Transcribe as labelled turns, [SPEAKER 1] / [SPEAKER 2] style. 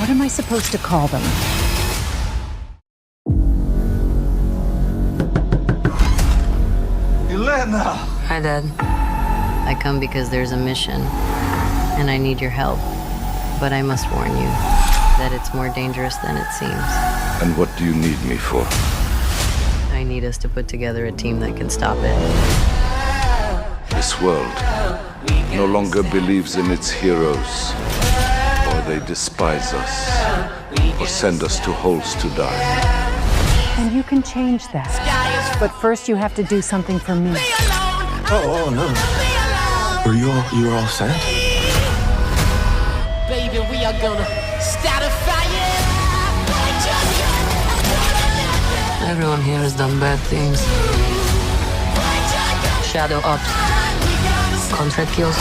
[SPEAKER 1] What am I supposed to call them?
[SPEAKER 2] Elena!
[SPEAKER 3] Hi, Dad. I come because there's a mission, and I need your help. But I must warn you that it's more dangerous than it seems.
[SPEAKER 2] And what do you need me for?
[SPEAKER 3] I need us to put together a team that can stop it.
[SPEAKER 2] This world no longer believes in its heroes, or they despise us, or send us to holes to die.
[SPEAKER 1] And you can change that. But first you have to do something for me.
[SPEAKER 4] Oh, no. You were all set?
[SPEAKER 5] Baby, we are gonna start a fire.
[SPEAKER 3] Everyone here has done bad things. Shadow ops, contract kills.